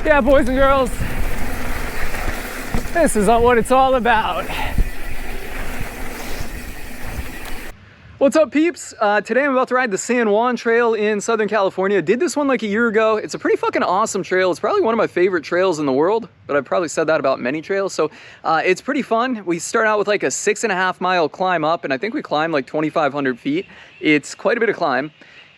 Yeah, boys and girls, this is what it's all about. What's up, peeps? Today I'm about to ride the San Juan Trail in Southern California. Did this one like a year ago. It's a pretty fucking awesome trail. It's probably one of my favorite trails in the world, but I've probably said that about many trails. So it's pretty fun. We start out with like a 6.5 mile climb up, and I think we climbed like 2,500 feet. It's quite a bit of climb.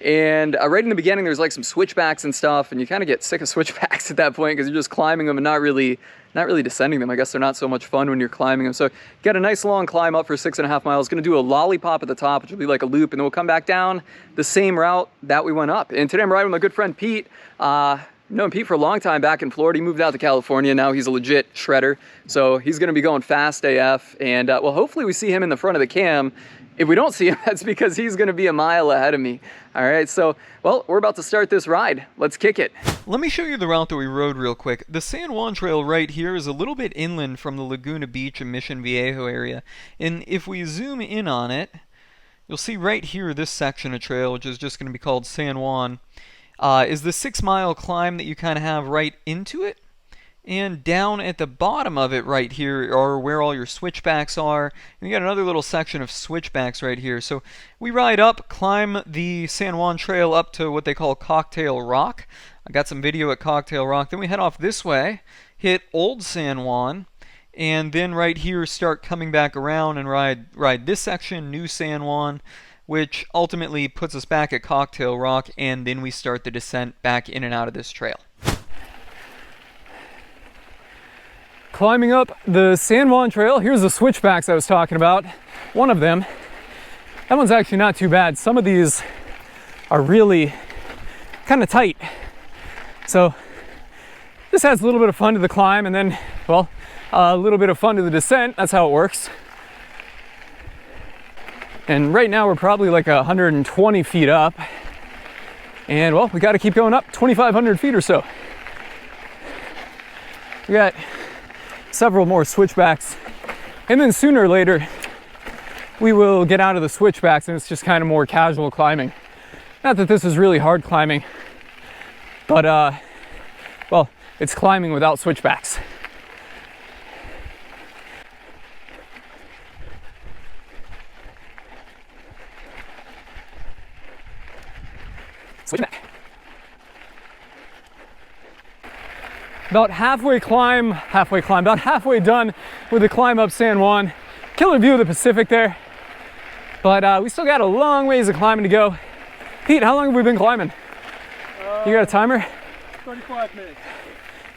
And right in the beginning, there's like some switchbacks and stuff, and you kind of get sick of switchbacks at that point because you're just climbing them and not really descending them. I guess they're not so much fun when you're climbing them. So get a nice long climb up for 6.5 miles. Gonna do a lollipop at the top, which will be like a loop, and then we'll come back down the same route that we went up. And today I'm riding with my good friend Pete. Known Pete for a long time back in Florida. He moved out to California. Now he's a legit shredder. So he's gonna be going fast AF. And well, hopefully we see him in the front of the cam. If we don't see him, that's because he's gonna be a mile ahead of me. All right, so, well, we're about to start this ride. Let's kick it. Let me show you the route that we rode real quick. The San Juan Trail right here is a little bit inland from the Laguna Beach and Mission Viejo area. And if we zoom in on it, you'll see right here this section of trail, which is just gonna be called San Juan, is the 6 mile climb that you kind of have right into it. And down at the bottom of it right here are where all your switchbacks are. And you got another little section of switchbacks right here. So we ride up, climb the San Juan Trail up to what they call Cocktail Rock. I got some video at Cocktail Rock. Then we head off this way, hit Old San Juan, and then right here start coming back around and ride this section, New San Juan, which ultimately puts us back at Cocktail Rock, and then we start the descent back in and out of this trail. Climbing up the San Juan Trail, here's the switchbacks I was talking about. One of them, that one's actually not too bad. Some of these are really kind of tight. So this adds a little bit of fun to the climb, and then, well, a little bit of fun to the descent. That's how it works. And right now we're probably like 120 feet up. And well, we got to keep going up 2,500 feet or so. We got several more switchbacks, and then sooner or later we will get out of the switchbacks and it's just kind of more casual climbing. Not that this is really hard climbing, but well, it's climbing without switchbacks. Switchback. About halfway done with the climb up San Juan. Killer view of the Pacific there. But we still got a long ways of climbing to go. Pete, how long have we been climbing? You got a timer? 35 minutes.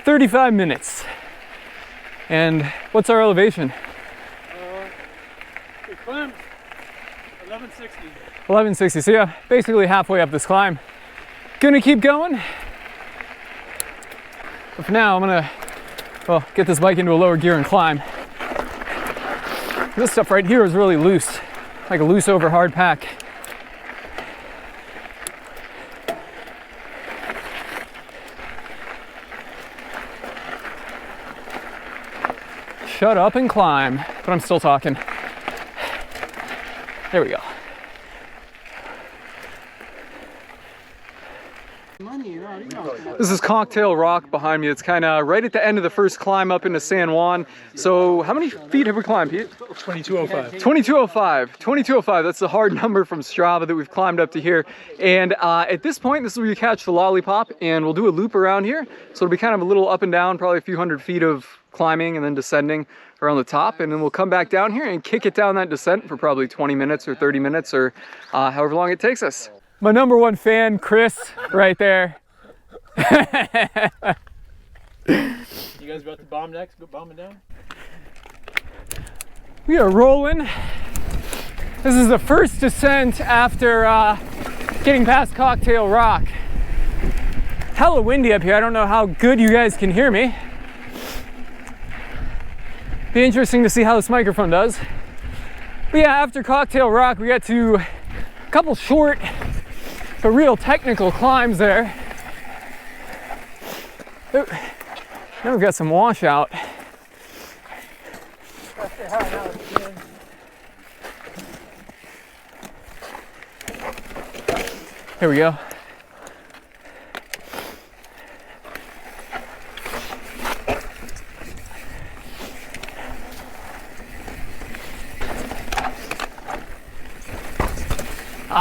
35 minutes. And what's our elevation? We climbed 1160. 1160, so yeah, basically halfway up this climb. Gonna keep going. But for now, I'm gonna, well, get this bike into a lower gear and climb. This stuff right here is really loose, like a loose over hard pack. Shut up and climb, but I'm still talking. There we go. This is Cocktail Rock behind me. It's kind of right at the end of the first climb up into San Juan. So how many feet have we climbed, Pete? 2205. 2205. 2205. That's the hard number from Strava that we've climbed up to here. And at this point, this is where you catch the lollipop, and we'll do a loop around here. So it'll be kind of a little up and down, probably a few hundred feet of climbing and then descending around the top, and then we'll come back down here and kick it down that descent for probably 20 minutes or 30 minutes or however long it takes us. My number one fan, Chris, right there. You guys about to bomb next? Go bombing down? We are rolling. This is the first descent after getting past Cocktail Rock. Hella windy up here. I don't know how good you guys can hear me. Be interesting to see how this microphone does. But yeah, after Cocktail Rock, we got to a couple short but real technical climbs there. Ooh. Now we've got some washout. Here we go.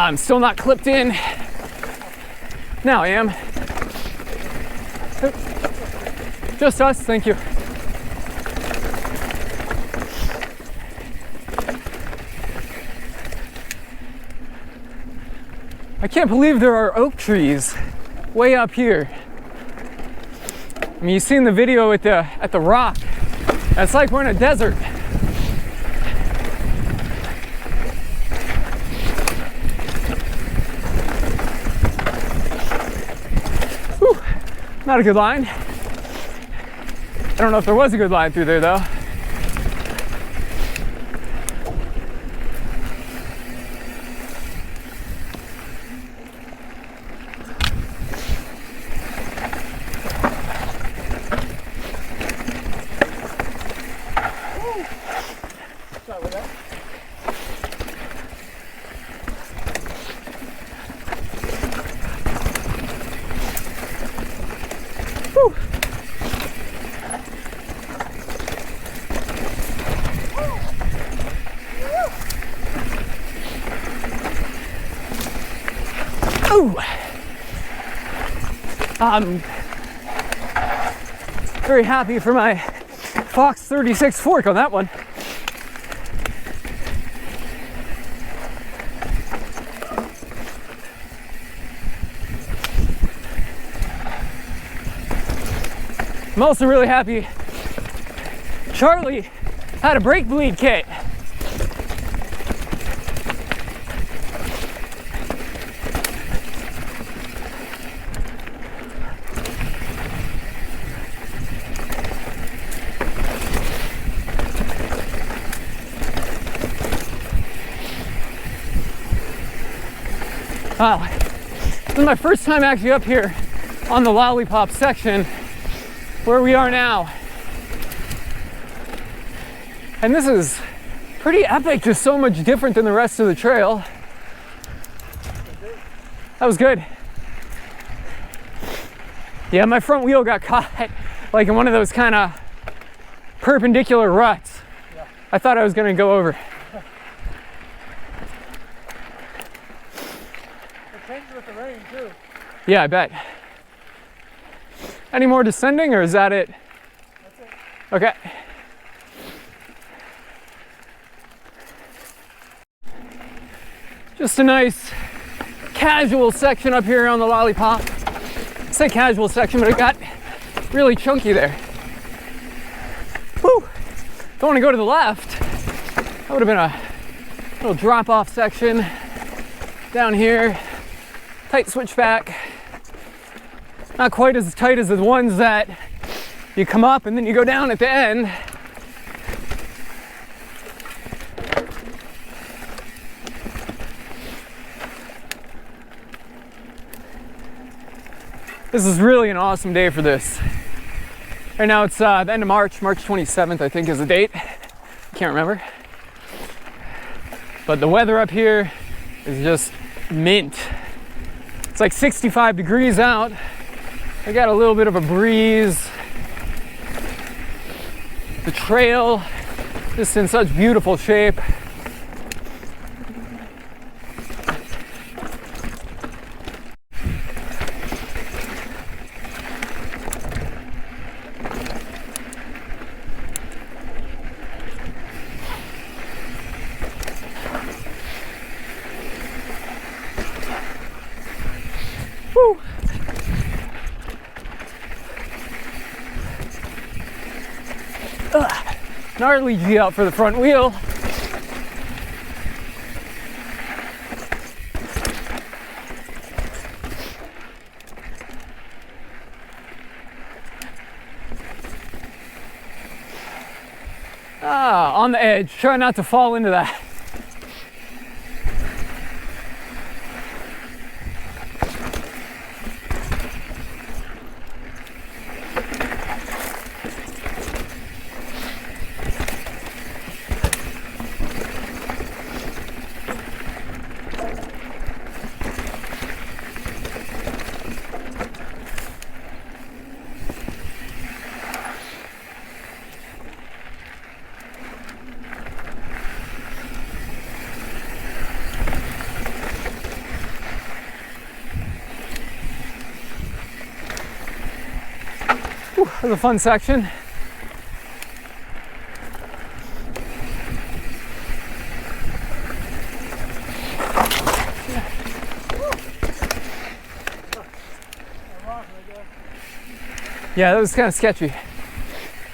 I'm still not clipped in. Now I am. Just us, thank you. I can't believe there are oak trees way up here. I mean, you've seen the video at the rock. It's like we're in a desert. Whew, not a good line. I don't know if there was a good line through there though. I'm very happy for my Fox 36 fork on that one. I'm also really happy Charlie had a brake bleed kit. Wow, this is my first time actually up here on the Lollipop section where we are now. And this is pretty epic, just so much different than the rest of the trail. That was good. Yeah, my front wheel got caught like in one of those kind of perpendicular ruts. Yeah. I thought I was gonna go over. With the rain too. Yeah, I bet. Any more descending or is that it? That's it. Okay. Just a nice casual section up here on the Lollipop. I say casual section, but it got really chunky there. Whew. Don't want to go to the left. That would have been a little drop-off section down here. Tight switchback. Not quite as tight as the ones that you come up and then you go down at the end. This is really an awesome day for this. Right now it's the end of March, March 27th I think is the date. Can't remember. But the weather up here is just mint. It's like 65 degrees out. I got a little bit of a breeze. The trail is in such beautiful shape. Woo. Gnarly G out for the front wheel. On the edge. Try not to fall into that. It was a fun section. Yeah, that was kind of sketchy.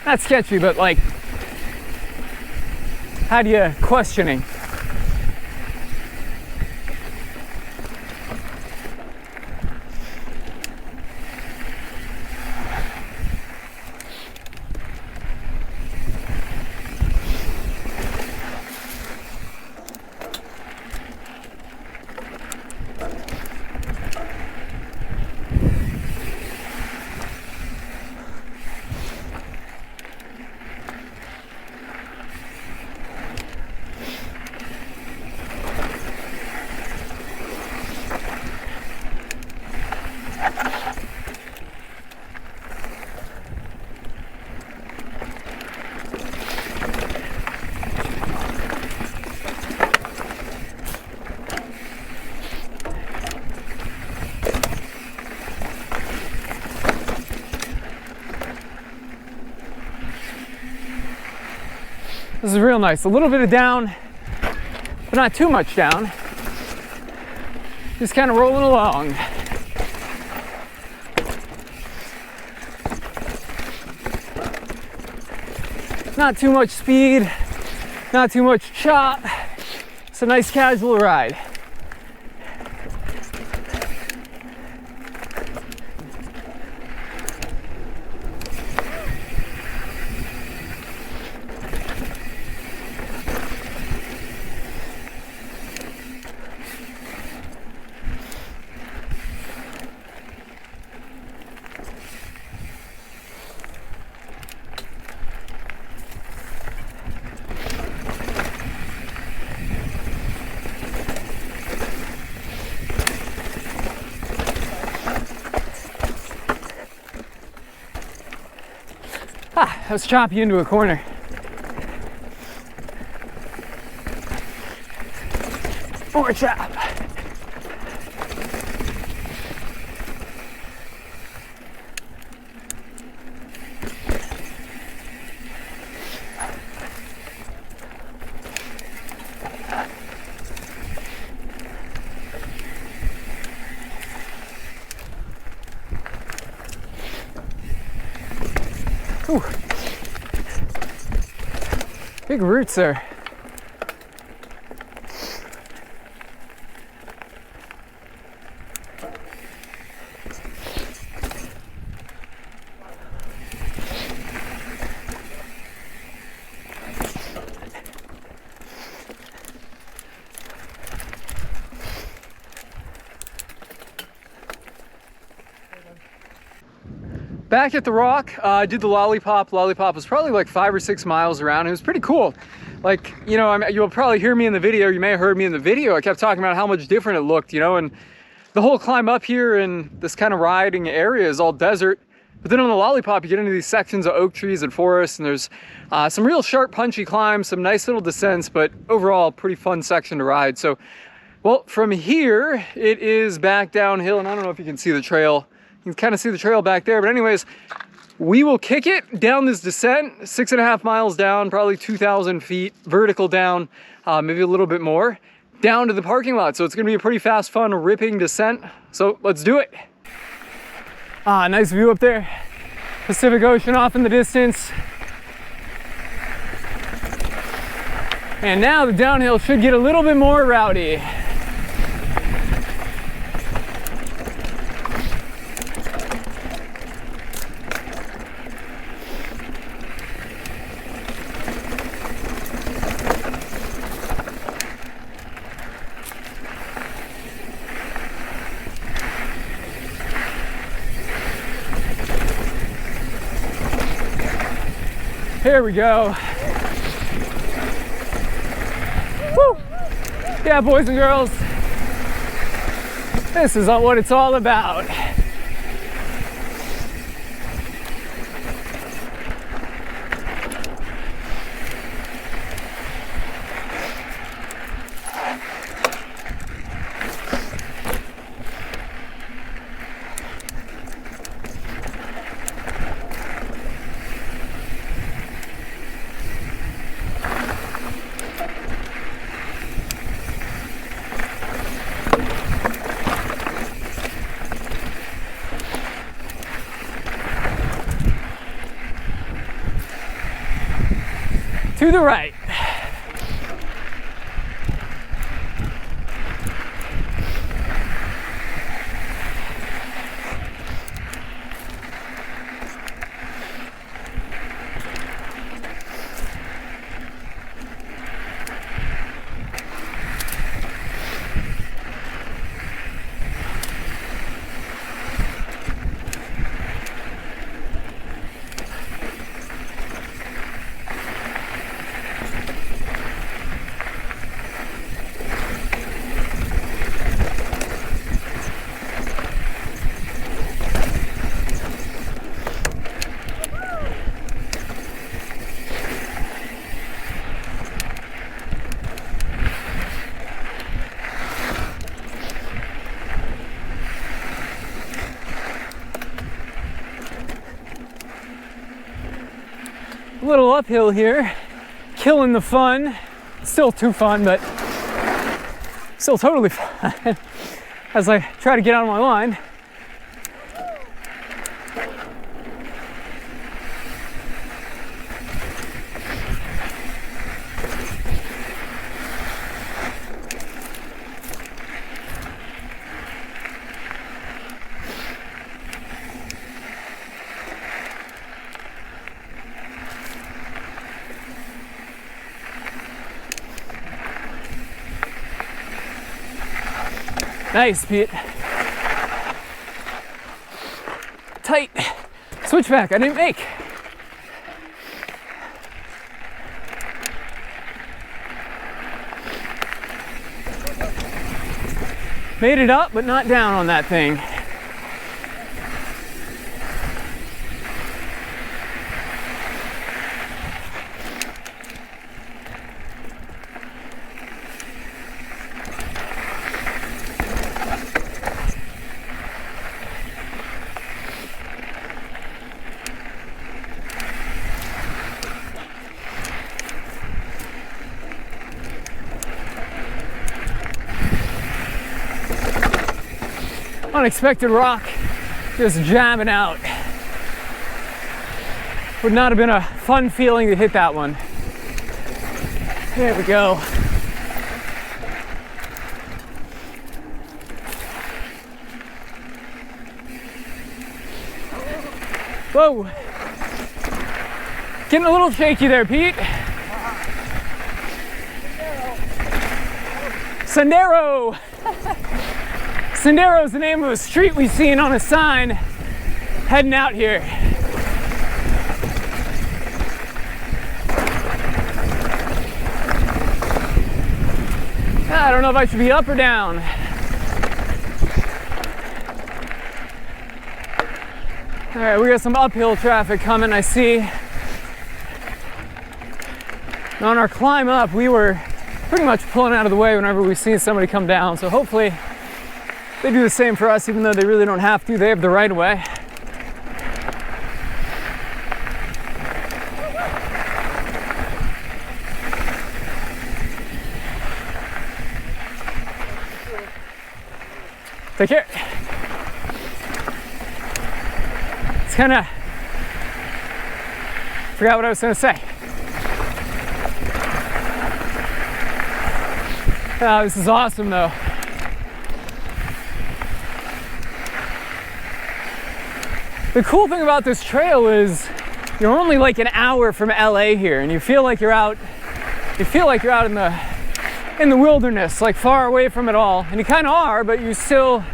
Not sketchy, but like, how do you questioning? This is real nice. A little bit of down, but not too much down. Just kind of rolling along. Not too much speed, not too much chop. It's a nice casual ride. Let's chop you into a corner. More chop. Ooh. Big roots there. Back at the rock, I did the lollipop. Lollipop was probably like 5 or 6 miles around. It was pretty cool. Like, you know, you'll probably hear me in the video. You may have heard me in the video. I kept talking about how much different it looked, you know, and the whole climb up here and this kind of riding area is all desert. But then on the lollipop, you get into these sections of oak trees and forests, and there's some real sharp, punchy climbs, some nice little descents, but overall, pretty fun section to ride. So, well, from here, it is back downhill, and I don't know if you can see the trail. You can kind of see the trail back there, but anyways, we will kick it down this descent, 6.5 miles down, probably 2,000 feet vertical down, maybe a little bit more, down to the parking lot. So it's gonna be a pretty fast, fun, ripping descent. So let's do it. Nice view up there. Pacific Ocean off in the distance. And now the downhill should get a little bit more rowdy. Here we go. Woo! Yeah, boys and girls, this is what it's all about. to the right. A little uphill here, killing the fun. Still too fun, but still totally fun as I try to get out of my line. Nice, Pete. Tight. Switchback I didn't make. Made it up, but not down on that thing. Unexpected rock, just jamming out. Would not have been a fun feeling to hit that one. There we go. Whoa. Getting a little shaky there, Pete. Sendero. Sendero is the name of a street we've seen on a sign heading out here. I don't know if I should be up or down. All right, we got some uphill traffic coming, I see. On our climb up, we were pretty much pulling out of the way whenever we seen somebody come down, so hopefully they do the same for us, even though they really don't have to. They have the right of way. Take care. It's kind of, forgot what I was going to say. This is awesome though. The cool thing about this trail is you're only like an hour from LA here, and you feel like you're out in the wilderness, like far away from it all. And you kind of are, but you still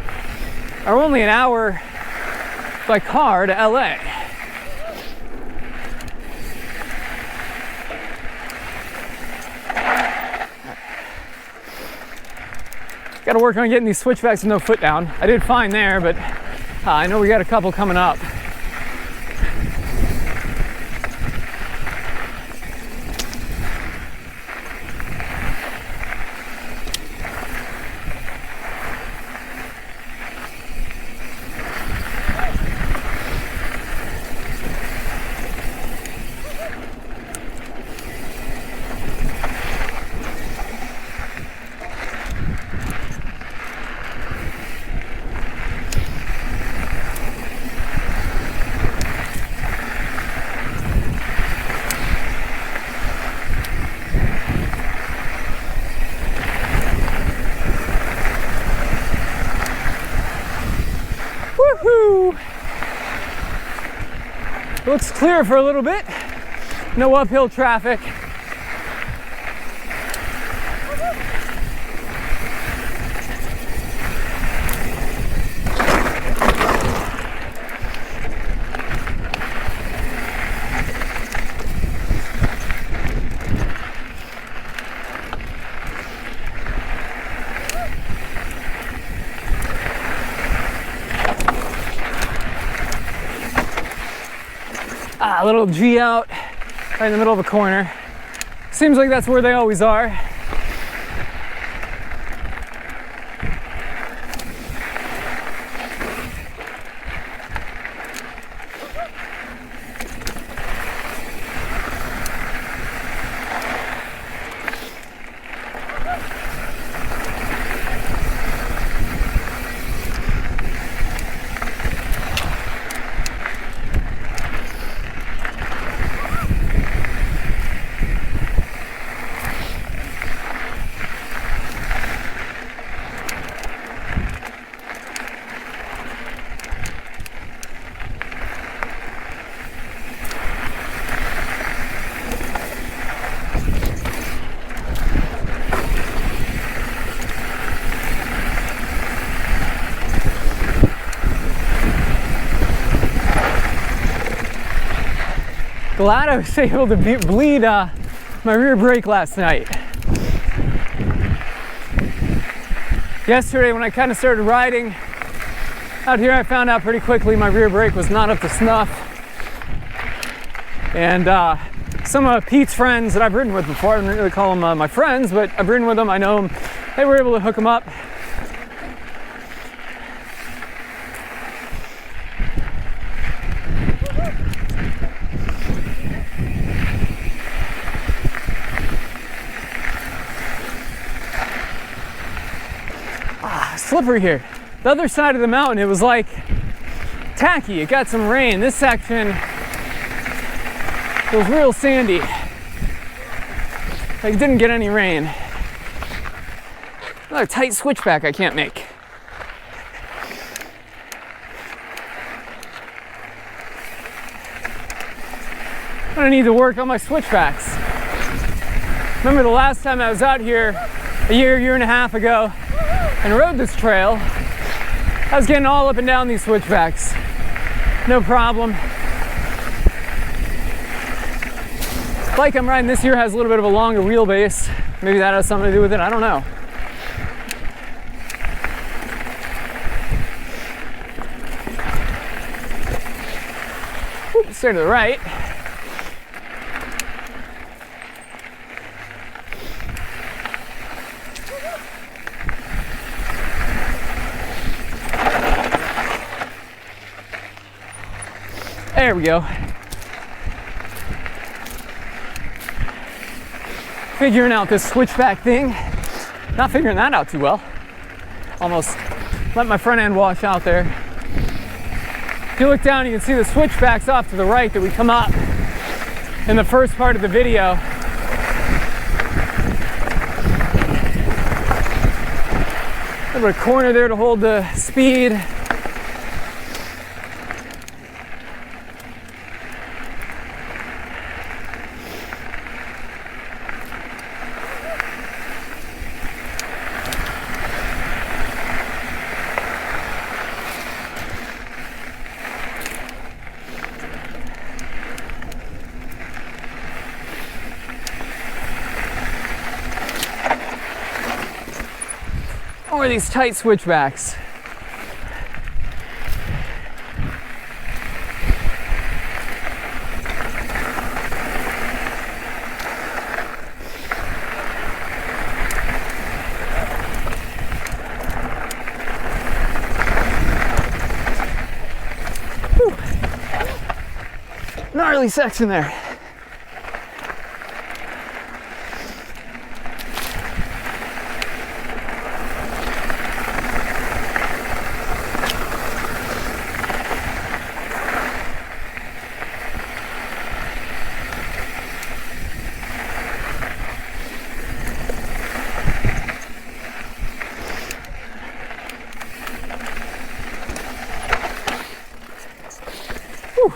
are only an hour by car to LA. Got to work on getting these switchbacks with no foot down. I did fine there, but I know we got a couple coming up. Woohoo! Looks clear for a little bit. No uphill traffic. A little G out right in the middle of a corner. Seems like that's where they always are. Glad I was able to bleed my rear brake last night. Yesterday when I kind of started riding out here, I found out pretty quickly my rear brake was not up to snuff. And some of Pete's friends that I've ridden with before, I don't really call them my friends, but I've ridden with them, I know them, they were able to hook them up. Slippery here. The other side of the mountain, it was like tacky. It got some rain. This section, it was real sandy. Like, it didn't get any rain. Another tight switchback I can't make. I'm gonna need to work on my switchbacks. Remember the last time I was out here a year and a half ago and rode this trail, I was getting all up and down these switchbacks. No problem. The bike I'm riding this year has a little bit of a longer wheelbase. Maybe that has something to do with it, I don't know. Oops, stay to the right. There we go. Figuring out this switchback thing. Not figuring that out too well. Almost let my front end wash out there. If you look down, you can see the switchbacks off to the right that we come up in the first part of the video. A little bit of corner there to hold the speed. Or these tight switchbacks. Whew. Gnarly section there. Whew.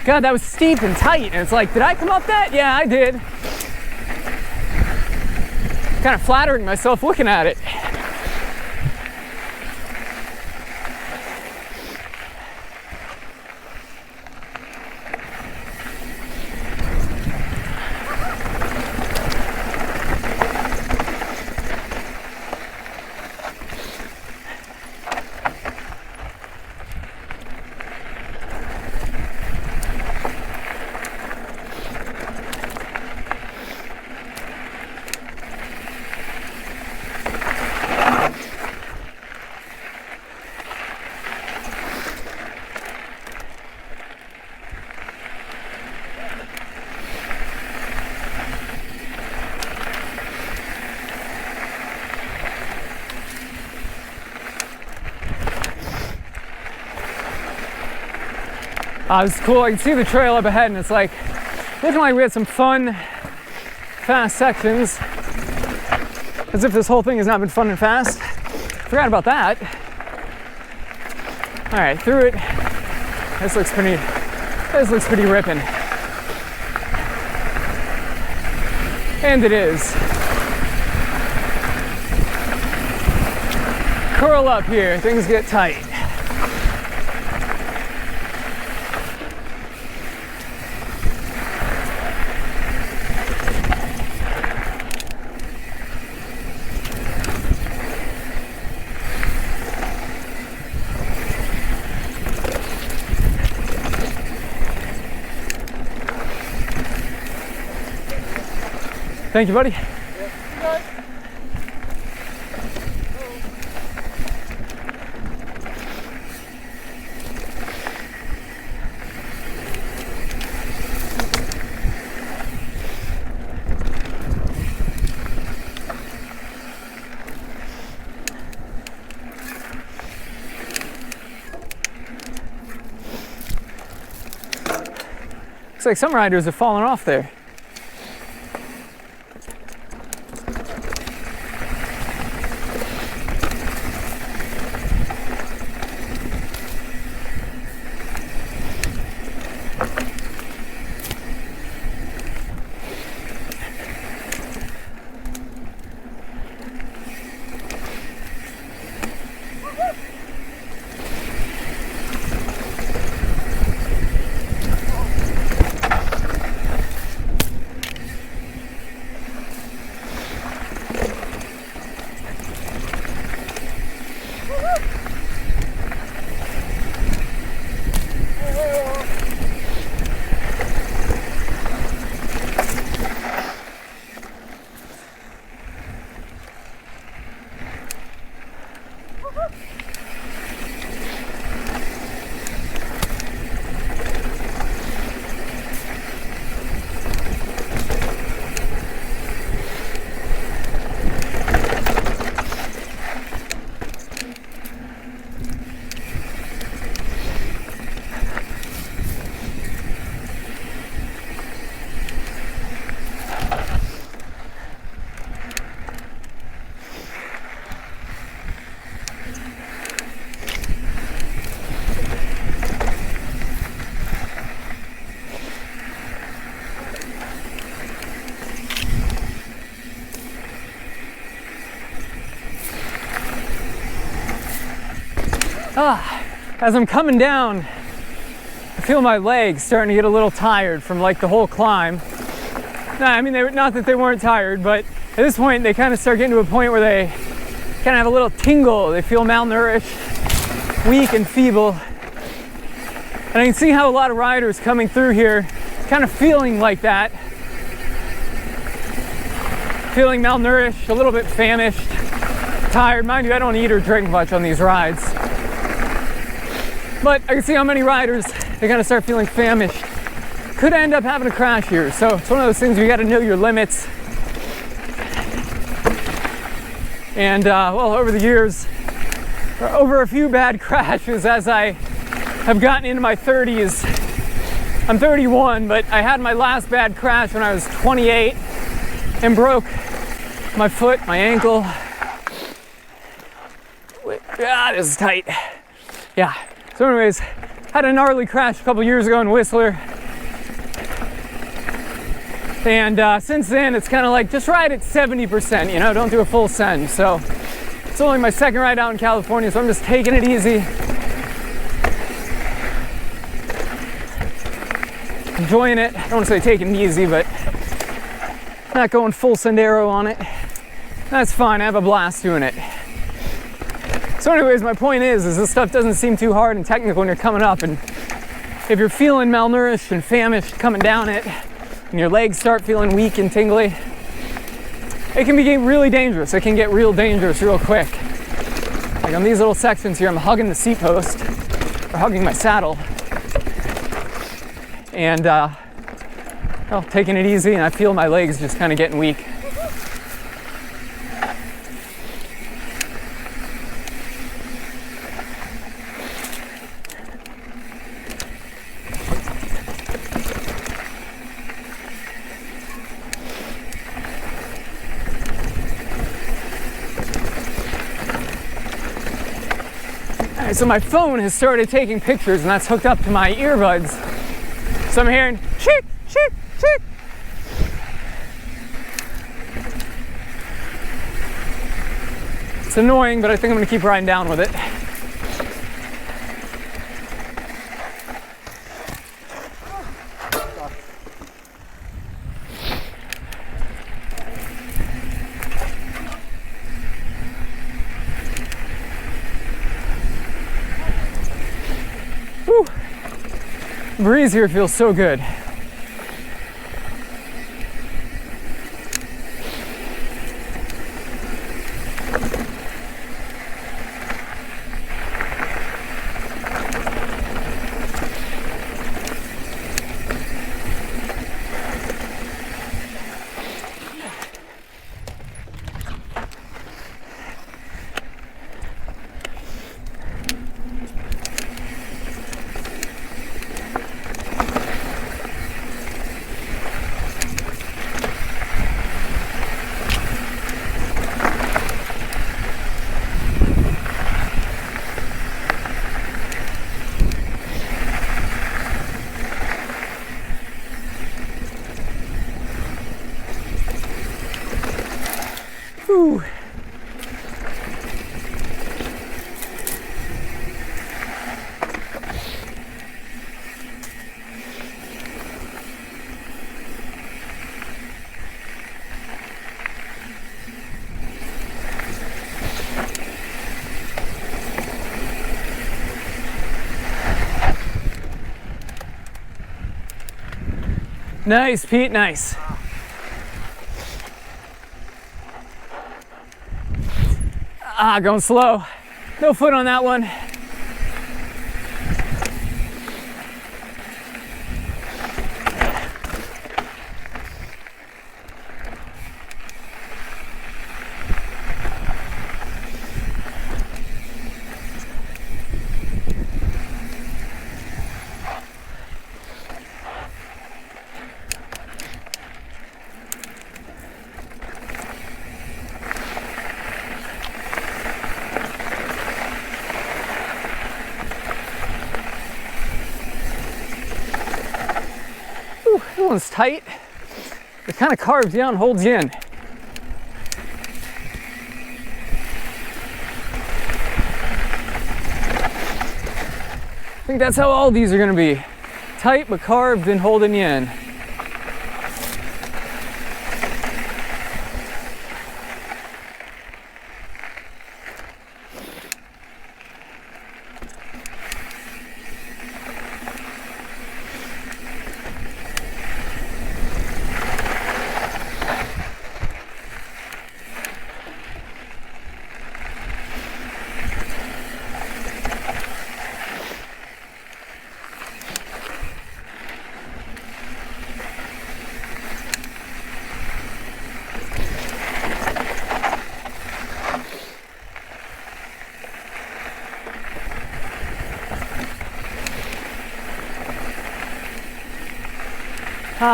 God, that was steep and tight. And it's like, did I come up that? Yeah, I did. Kind of flattering myself looking at it. This is cool. I can see the trail up ahead, and it's like, looking like we had some fun, fast sections. As if this whole thing has not been fun and fast. Forgot about that. All right, through it. This looks pretty ripping. And it is. Curl up here, things get tight. Thank you, buddy. Looks like some riders have fallen off there. As I'm coming down, I feel my legs starting to get a little tired from like the whole climb. Nah, I mean, not that they weren't tired, but at this point they kind of start getting to a point where they kind of have a little tingle. They feel malnourished, weak and feeble. And I can see how a lot of riders coming through here kind of feeling like that. Feeling malnourished, a little bit famished, tired. Mind you, I don't eat or drink much on these rides. But I can see how many riders, they kind of start feeling famished. Could end up having a crash here. So it's one of those things where you got to know your limits. And well, over the years, over a few bad crashes as I have gotten into my 30s. I'm 31, but I had my last bad crash when I was 28 and broke my foot, my ankle. Ah, this is tight. Yeah. So anyways, Had a gnarly crash a couple years ago in Whistler. And since then, it's kind of like, just ride at 70%, you know, don't do a full send. So it's only my second ride out in California, so I'm just taking it easy. Enjoying it. I don't want to say taking it easy, but not going full Sendero on it. That's fine, I have a blast doing it. So anyways, my point is this stuff doesn't seem too hard and technical when you're coming up, and if you're feeling malnourished and famished coming down it, and your legs start feeling weak and tingly, it can be really dangerous. It can get real dangerous real quick. Like on these little sections here, I'm hugging the seat post, or hugging my saddle, and well, taking it easy, and I feel my legs just kind of getting weak. So my phone has started taking pictures, and that's hooked up to my earbuds. So I'm hearing cheek, cheek, cheek. It's annoying, but I think I'm gonna keep riding down with it. Whew. The breeze here feels so good. Whew. Nice, Pete, nice. Going slow. No foot on that one. That one's tight. It kind of carves you out and holds you in. I think that's how all these are going to be. Tight but carved and holding you in.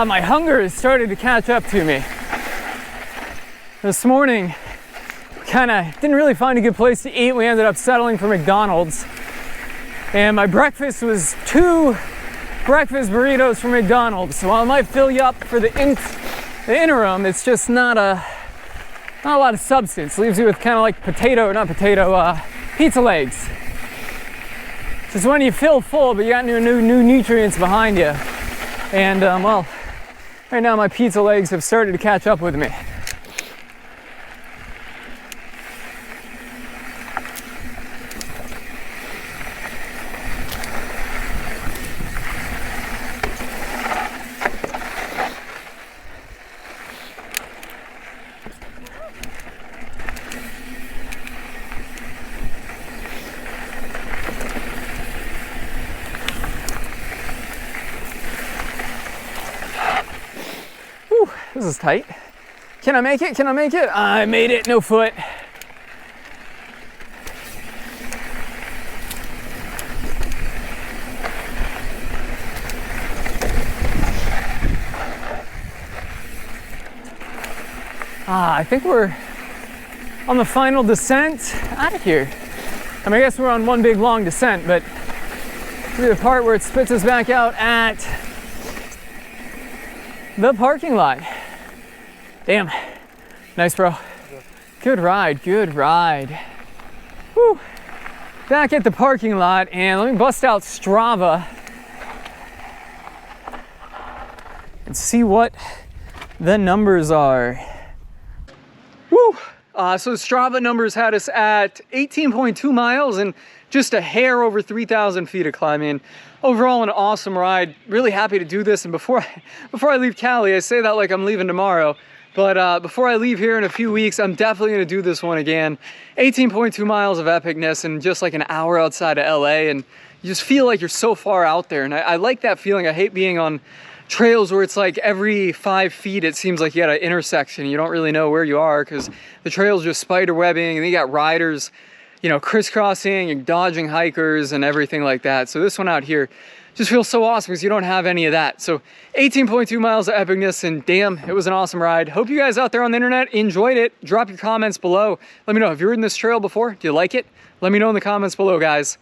My hunger has started to catch up to me. This morning, kind of didn't really find a good place to eat. We ended up settling for McDonald's. And my breakfast was 2 breakfast burritos from McDonald's. So while it might fill you up for the interim, it's just not a lot of substance. Leaves you with kind of like pizza legs. Just when you feel full, but you got new nutrients behind you. And well, right now my pizza legs have started to catch up with me. This is tight. Can I make it? Can I make it? I made it, no foot. I think we're on the final descent out of here. I mean, I guess we're on one big long descent, but maybe the part where it spits us back out at the parking lot. Damn. Nice, bro. Good ride, good ride. Woo. Back at the parking lot, and let me bust out Strava and see what the numbers are. Woo. So Strava numbers had us at 18.2 miles and just a hair over 3,000 feet of climbing. Overall, an awesome ride. Really happy to do this. And before I leave Cali, I say that like I'm leaving tomorrow. But before I leave here in a few weeks, I'm definitely going to do this one again. 18.2 miles of epicness and just like an hour outside of LA. And you just feel like you're so far out there. And I like that feeling. I hate being on trails where it's like every 5 feet, it seems like you got an intersection. You don't really know where you are because the trail's just spider webbing. And then you got riders, you know, crisscrossing and dodging hikers and everything like that. So this one out here just feels so awesome because you don't have any of that. So 18.2 miles of epicness, and damn, it was an awesome ride. Hope you guys out there on the internet enjoyed it. Drop your comments below. Let me know, have you ridden this trail before? Do you like it? Let me know in the comments below, guys.